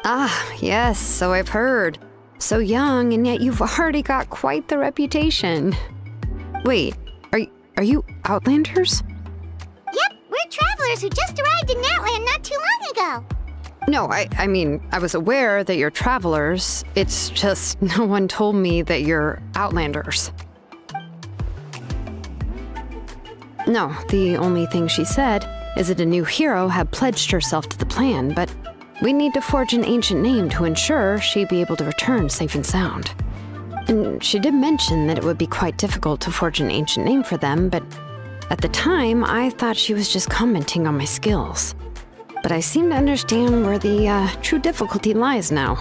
Ah, yes, so I've heard. So young, and yet you've already got quite the reputation. Wait, are you Outlanders? Yep, we're travelers who just arrived in Natlan not too long ago. No, I mean, I was aware that you're travelers. It's just no one told me that you're Outlanders. No, the only thing she said is that a new hero had pledged herself to the plan, but we need to forge an ancient name to ensure she'd be able to return safe and sound. And she did mention that it would be quite difficult to forge an ancient name for them, but at the time, I thought she was just commenting on my skills. But I seem to understand where the true difficulty lies now.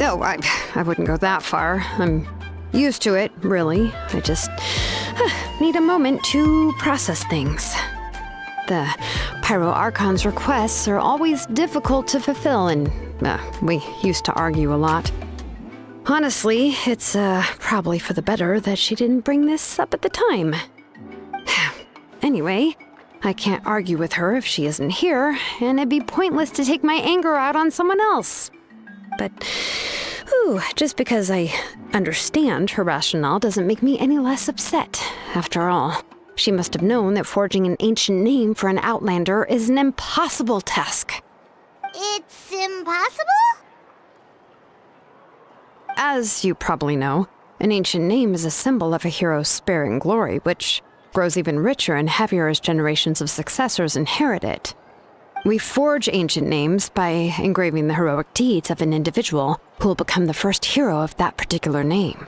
Oh, I wouldn't go that far. I'm used to it, really. I just need a moment to process things. The Pyro Archon's requests are always difficult to fulfill, and we used to argue a lot. Honestly, it's probably for the better that she didn't bring this up at the time. Anyway, I can't argue with her if she isn't here, and it'd be pointless to take my anger out on someone else. But, just because I understand her rationale doesn't make me any less upset. After all, she must have known that forging an ancient name for an Outlander is an impossible task. It's impossible? As you probably know, an ancient name is a symbol of a hero's spirit and glory, which grows even richer and heavier as generations of successors inherit it. We forge ancient names by engraving the heroic deeds of an individual who will become the first hero of that particular name.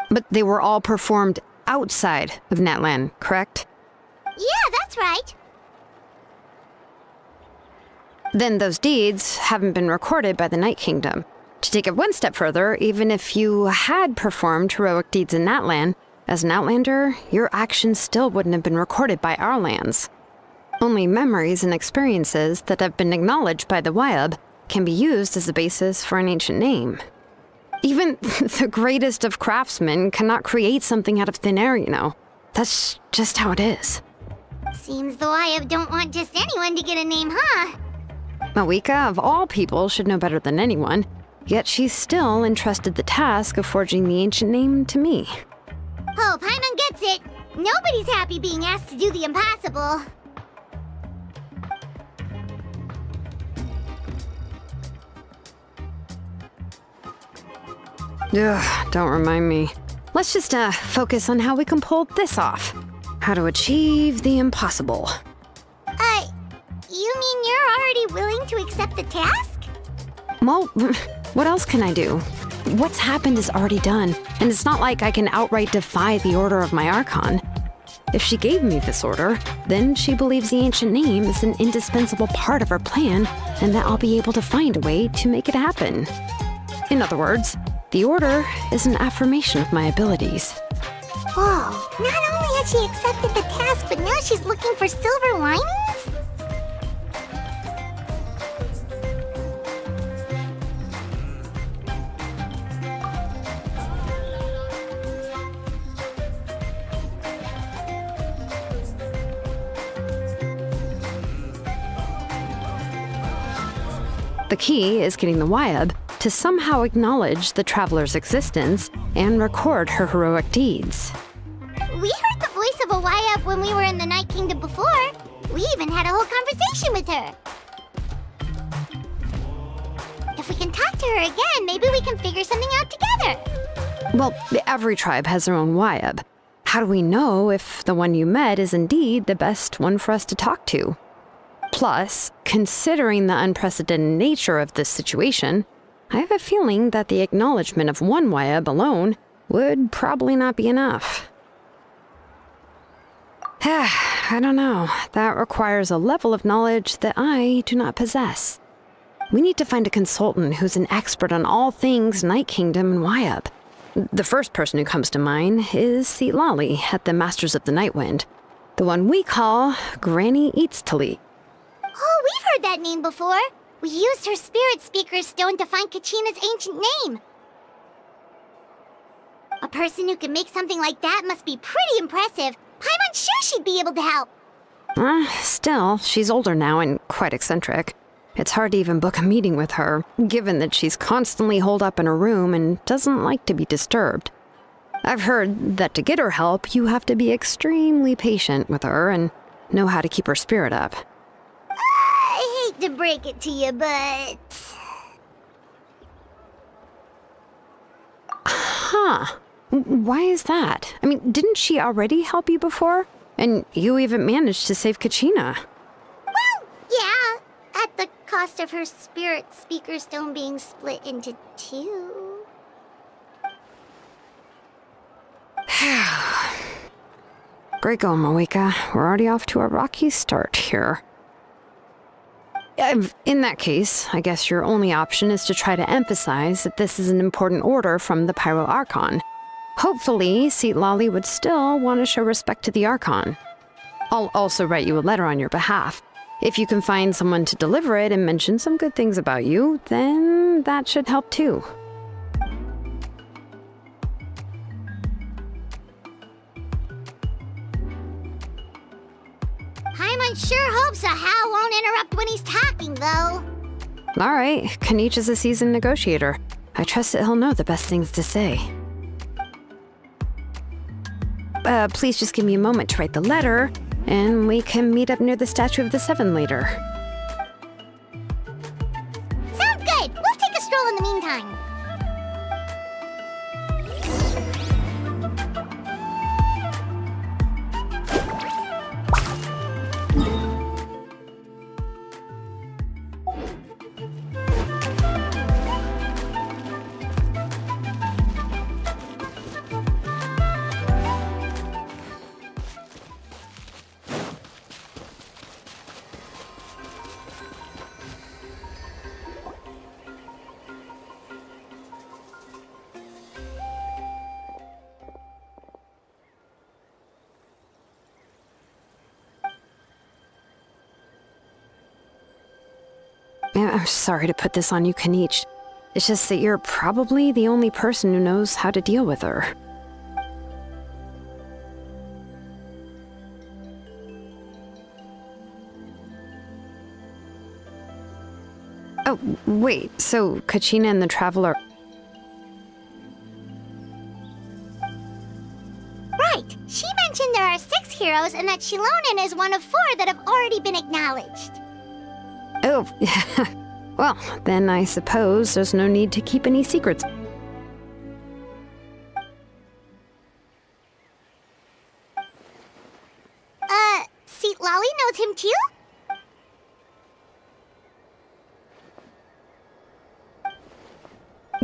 But they were all performed outside of Natlan, correct? Yeah, that's right. Then those deeds haven't been recorded by the Night Kingdom. To take it one step further, even if you had performed heroic deeds in Natlan, as an Outlander, your actions still wouldn't have been recorded by our lands. Only memories and experiences that have been acknowledged by the Wyab can be used as a basis for an ancient name. Even the greatest of craftsmen cannot create something out of thin air, you know. That's just how it is. Seems the Wyab don't want just anyone to get a name, huh? Mawika, of all people, should know better than anyone, yet she's still entrusted the task of forging the ancient name to me. Oh, Paimon gets it. Nobody's happy being asked to do the impossible. Ugh, don't remind me. Let's just focus on how we can pull this off. How to achieve the impossible. You mean you're already willing to accept the task? Well, what else can I do? What's happened is already done, and it's not like I can outright defy the order of my Archon. If she gave me this order, then she believes the ancient name is an indispensable part of her plan, and that I'll be able to find a way to make it happen. In other words, the order is an affirmation of my abilities. Whoa, not only has she accepted the task, but now she's looking for silver linings? The key is getting the Wyab to somehow acknowledge the traveler's existence and record her heroic deeds. We heard the voice of a Wyab when we were in the Night Kingdom before. We even had a whole conversation with her. If we can talk to her again, maybe we can figure something out together. Well, every tribe has their own Wyab. How do we know if the one you met is indeed the best one for us to talk to? Plus, considering the unprecedented nature of this situation, I have a feeling that the acknowledgement of one Wyab alone would probably not be enough. I don't know. That requires a level of knowledge that I do not possess. We need to find a consultant who's an expert on all things Night Kingdom and Wyab. The first person who comes to mind is Seatlali at the Masters of the Nightwind, the one we call Granny Eatstali. Oh, we've heard that name before. We used her spirit speaker stone to find Kachina's ancient name. A person who can make something like that must be pretty impressive. I'm unsure she'd be able to help. Still, she's older now and quite eccentric. It's hard to even book a meeting with her, given that she's constantly holed up in her room and doesn't like to be disturbed. I've heard that to get her help, you have to be extremely patient with her and know how to keep her spirit up. I hate to break it to you, but... Huh. Why is that? I mean, didn't she already help you before? And you even managed to save Kachina. Well, yeah, at the cost of her spirit speaker stone being split into two. Great going, Moeka. We're already off to a rocky start here. In that case, I guess your only option is to try to emphasize that this is an important order from the Pyro Archon. Hopefully, Seat Lolly would still want to show respect to the Archon. I'll also write you a letter on your behalf. If you can find someone to deliver it and mention some good things about you, then that should help too. Paimon sure hopes a Hal won't interrupt when he's talking, though. All right, Kanich is a seasoned negotiator. I trust that he'll know the best things to say. Please just give me a moment to write the letter, and we can meet up near the Statue of the Seven later. Sounds good. We'll take a stroll in the meantime. I'm sorry to put this on you, Kanich. It's just that you're probably the only person who knows how to deal with her. Oh, wait, so Kachina and the Traveler... Right. She mentioned there are 6 heroes and that Shilonen is one of 4 that have already been acknowledged. Oh, well, then I suppose there's no need to keep any secrets. Seat Lolly knows him too?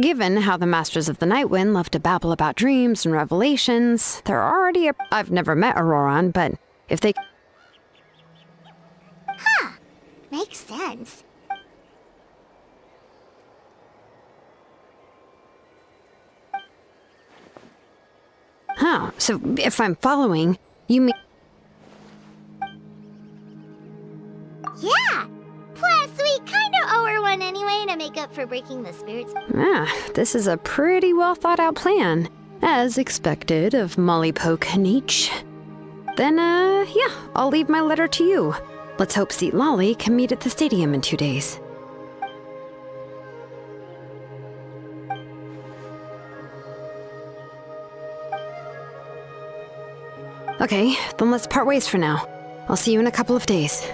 Given how the Masters of the Nightwind love to babble about dreams and revelations, they're already I've never met Auroran, but if they... Huh. Makes sense. Huh, so if I'm following, you mean... Yeah. Plus, we kinda owe her one anyway to make up for breaking the spirits. This is a pretty well thought out plan, as expected of Molly Poke Kanich. Then, yeah, I'll leave my letter to you. Let's hope Seat Lolly can meet at the stadium in 2 days. Okay, then let's part ways for now. I'll see you in a couple of days.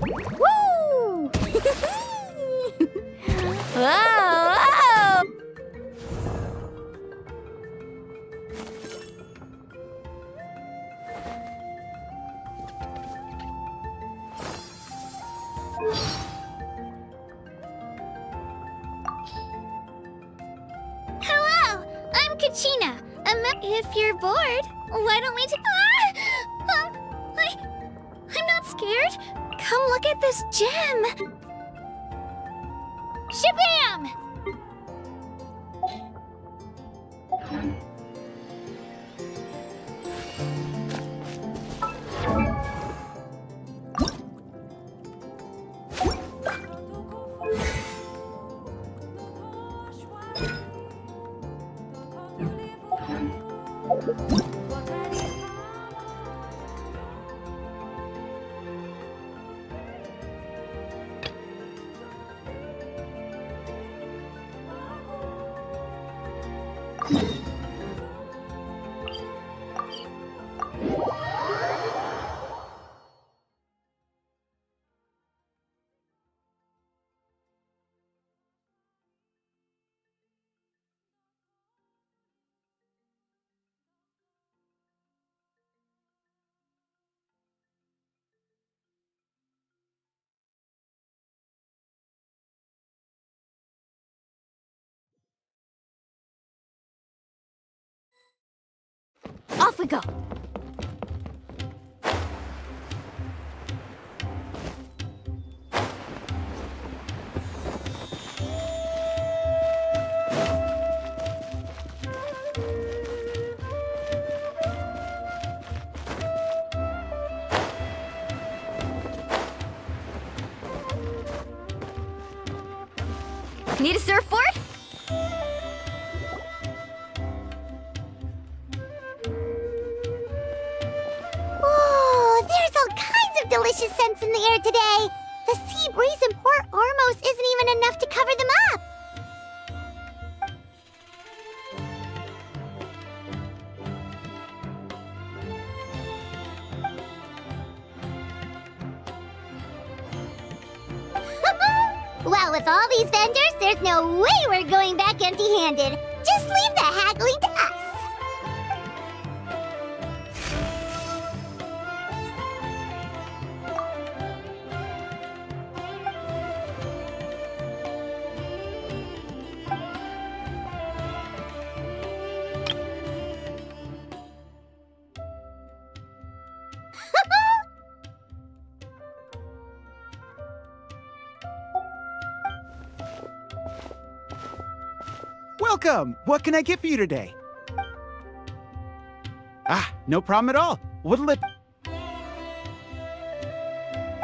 Woo! Whoa! Hello, I'm Kachina. If you're bored, why don't we I'm not scared. Come look at this gem! Shabam! Off we go! Need a surfboard? Whoa, there's all kinds of delicious scents in the air today. The sea breeze in Port Ormos isn't even enough to cover them up. Well, with all these vendors, there's no way we're going back empty-handed. Just leave the haggling to us. Welcome! What can I get for you today? Ah, no problem at all. What'll it...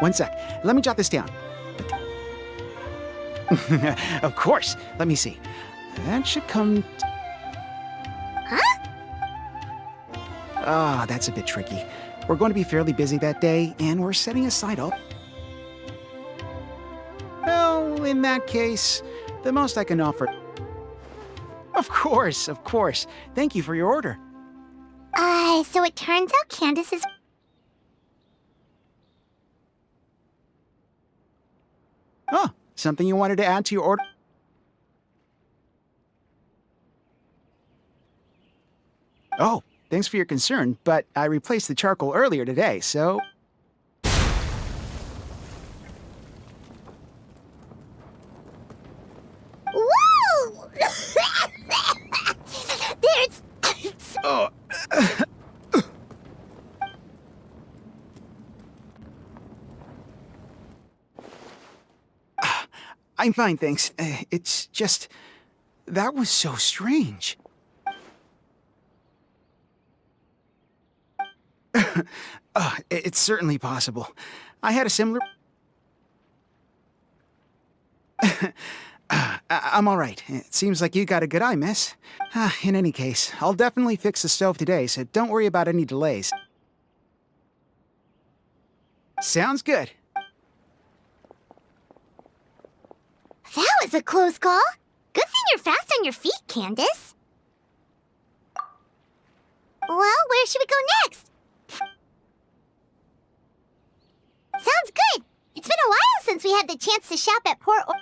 One sec. Let me jot this down. Of course. Let me see. That should come... Huh? Ah, that's a bit tricky. We're going to be fairly busy that day, and we're setting aside all... Well, in that case, the most I can offer... Of course, of course. Thank you for your order. So it turns out Candace is... Oh, something you wanted to add to your order? Oh, thanks for your concern, but I replaced the charcoal earlier today, so... Whoa! There's... Oh. I'm fine, thanks. It's just... That was so strange. It's certainly possible. I had a similar... I'm all right. It seems like you got a good eye, miss. In any case, I'll definitely fix the stove today, so don't worry about any delays. Sounds good. That was a close call. Good thing you're fast on your feet, Candace. Well, where should we go next? Sounds good. It's been a while since we had the chance to shop at Port Or...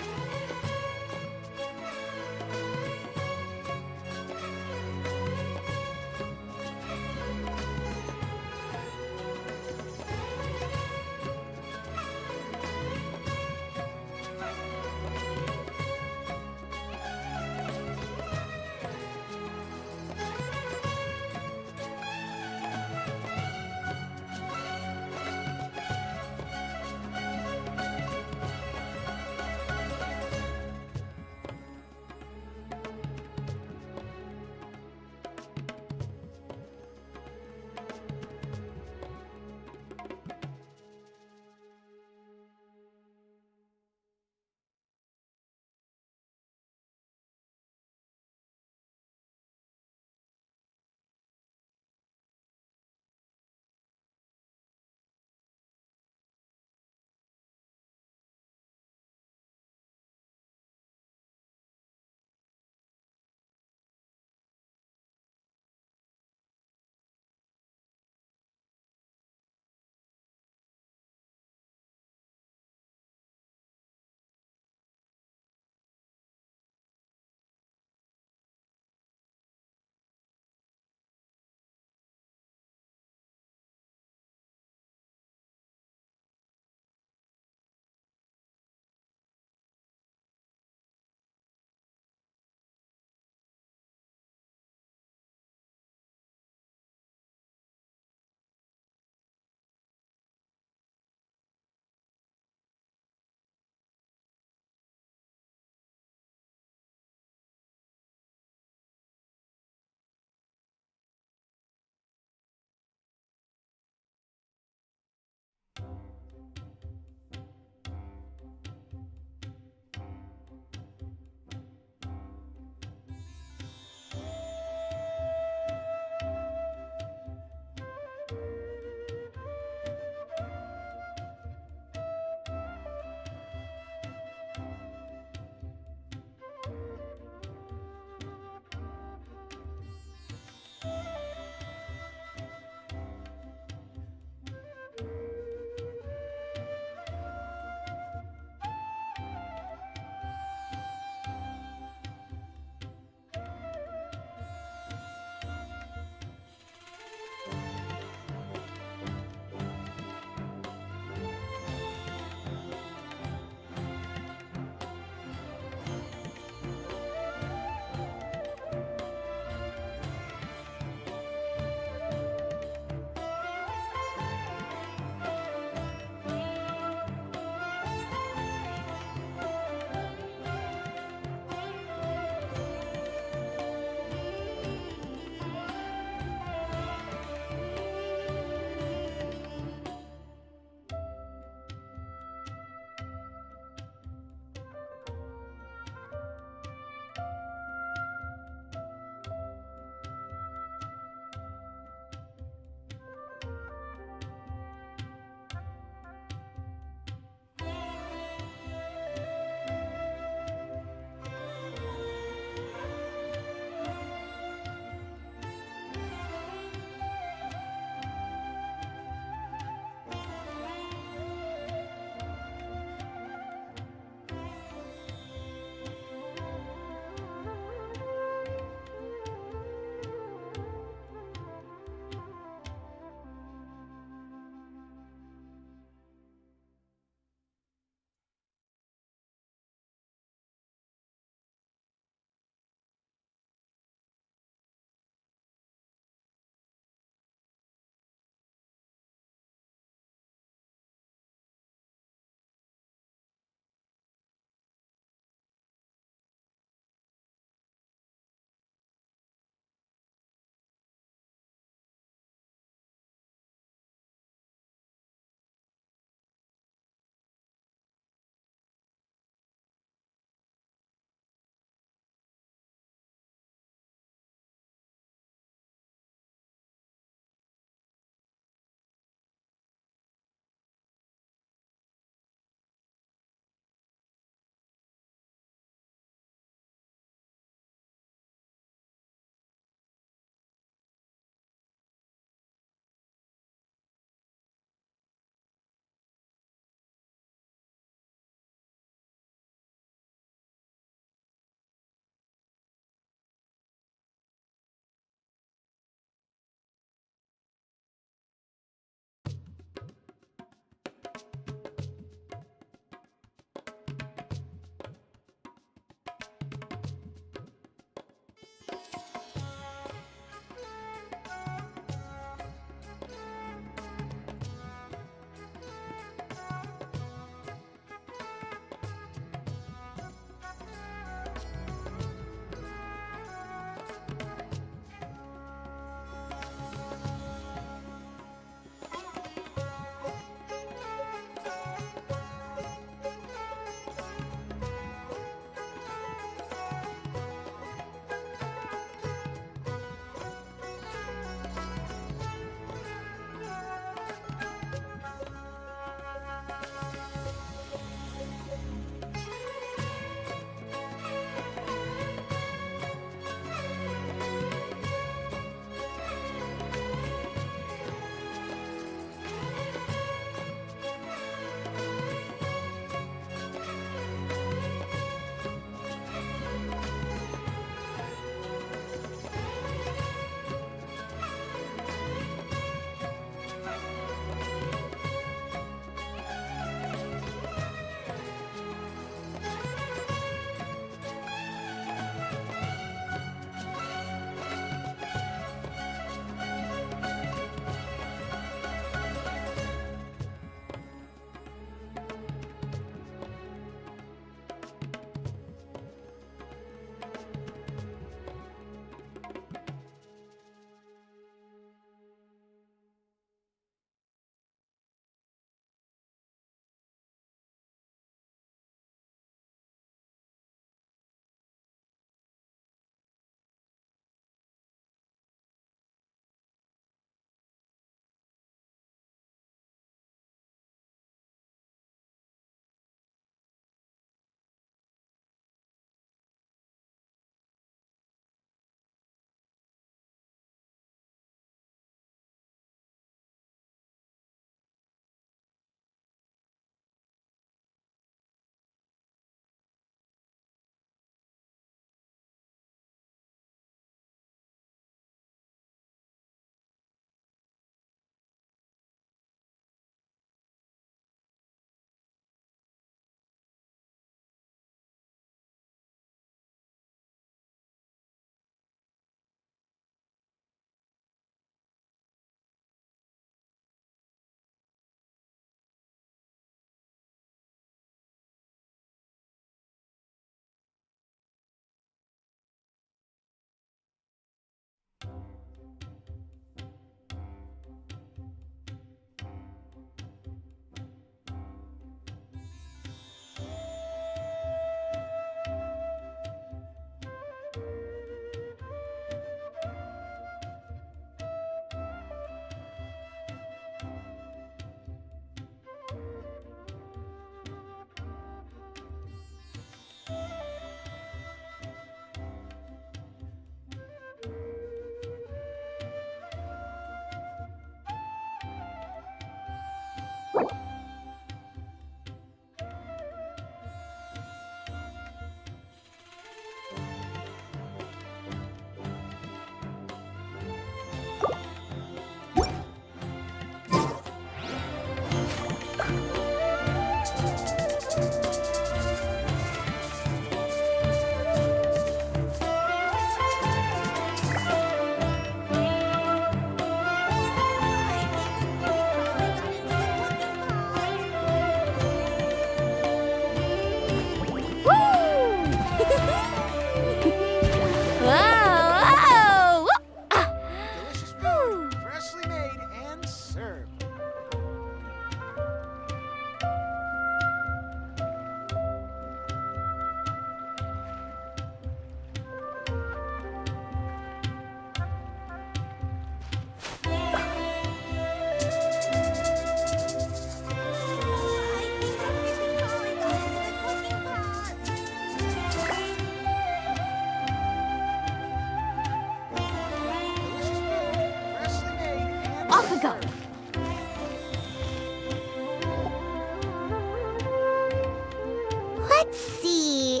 Let's see.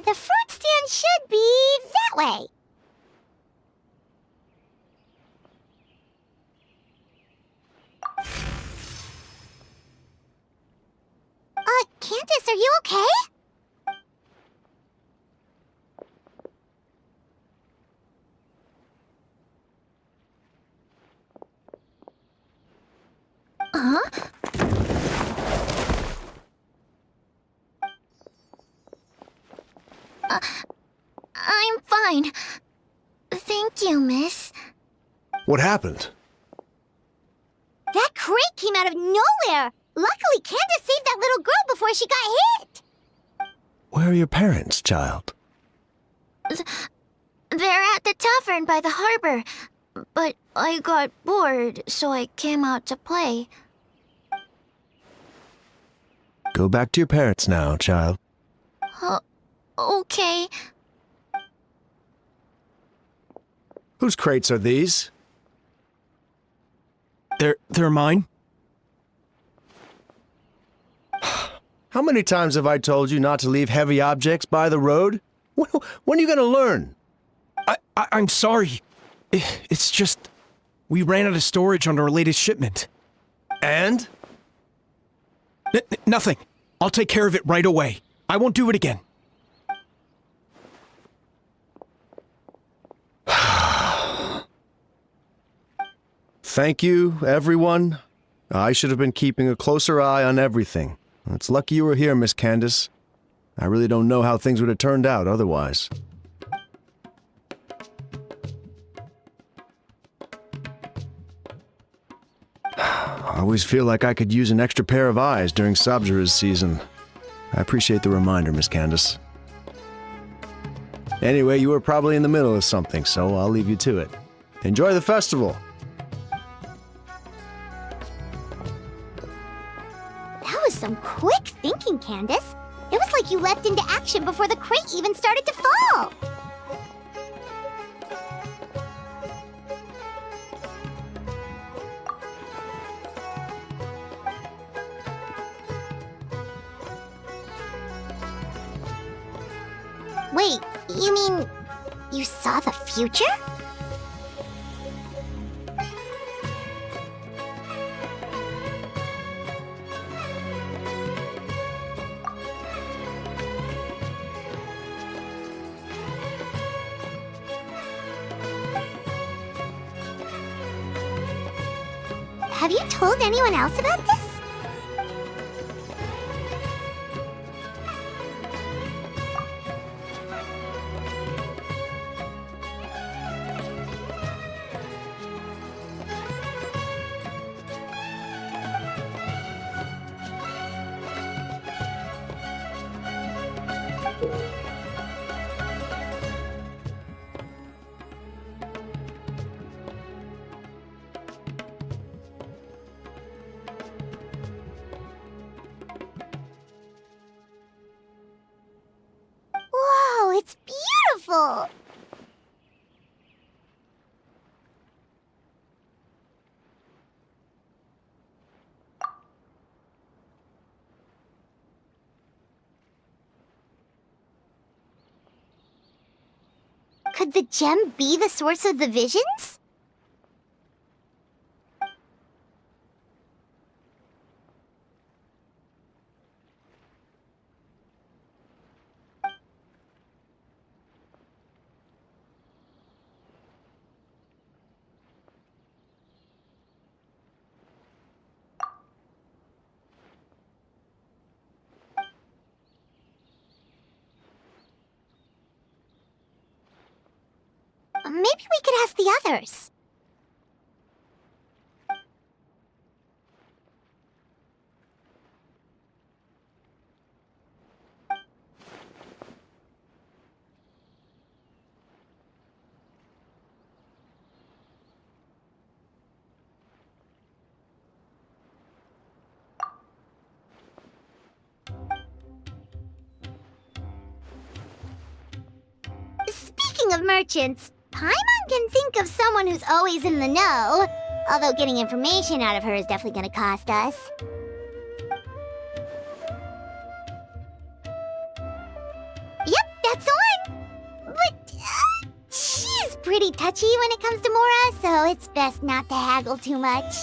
The fruit stand should be that way. Candace, are you okay? Huh? I'm fine. Thank you, miss. What happened? That crate came out of nowhere. Luckily, Candace saved that little girl before she got hit. Where are your parents, child? They're at the tavern by the harbor. But I got bored, so I came out to play. Go back to your parents now, child. Okay. Whose crates are these? They're mine? How many times have I told you not to leave heavy objects by the road? When are you gonna learn? I'm sorry. It's just... we ran out of storage on our latest shipment. And? Nothing. I'll take care of it right away. I won't do it again. Thank you, everyone. I should have been keeping a closer eye on everything. It's lucky you were here, Miss Candace. I really don't know how things would have turned out otherwise. I always feel like I could use an extra pair of eyes during Sabzura's season. I appreciate the reminder, Miss Candace. Anyway, you were probably in the middle of something, so I'll leave you to it. Enjoy the festival! That was some quick thinking, Candace. It was like you leapt into action before the crate even started to fall. Wait, you mean you saw the future? Have you told anyone else about this? Whoa, it's beautiful! Could the gem be the source of the visions? Maybe we could ask the others. Speaking of merchants, Paimon can think of someone who's always in the know. Although getting information out of her is definitely gonna cost us. That's the one! But, she's pretty touchy when it comes to Mora, so it's best not to haggle too much.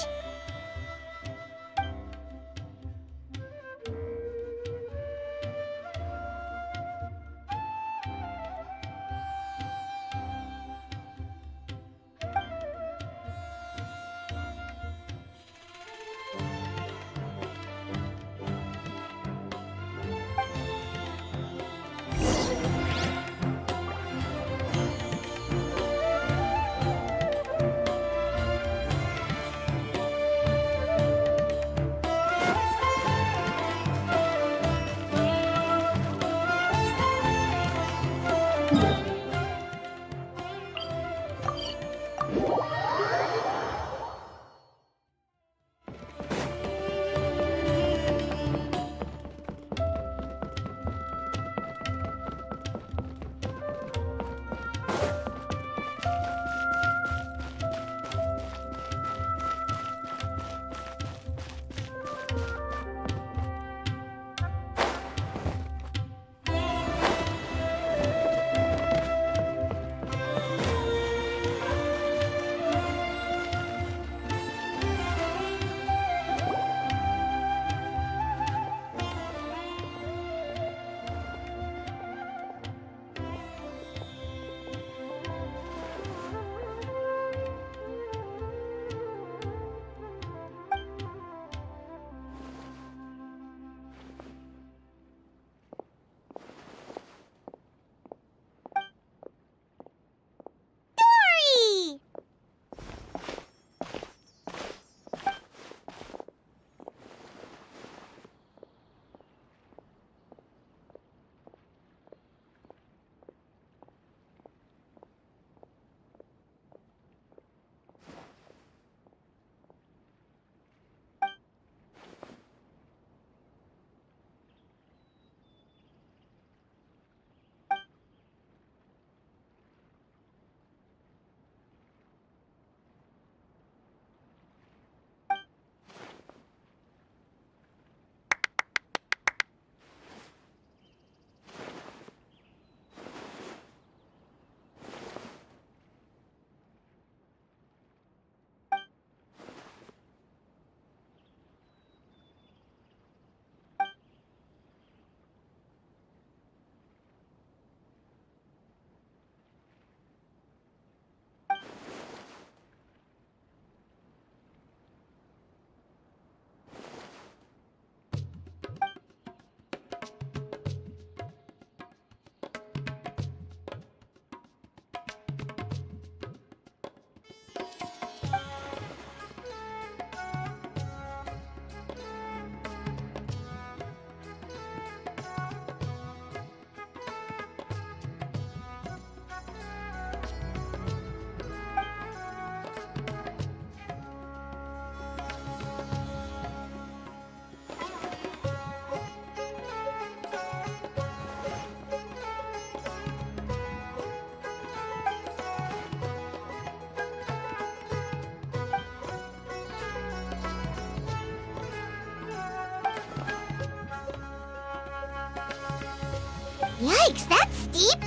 Dory! Yikes, that's steep!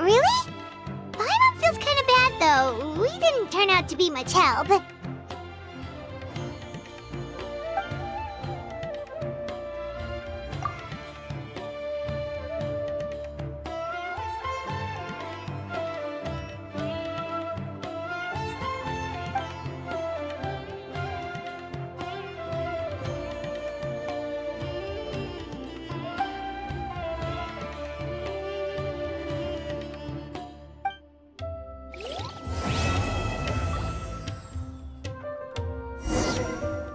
Really? Paimon feels kind of bad, though. We didn't turn out to be much help.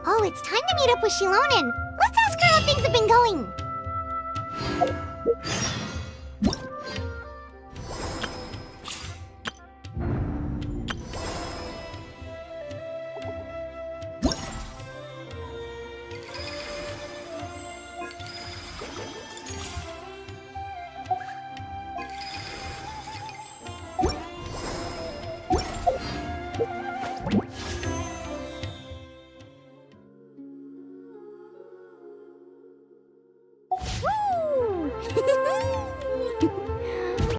Oh, it's time to meet up with Shilonen. Let's ask her how things have been going.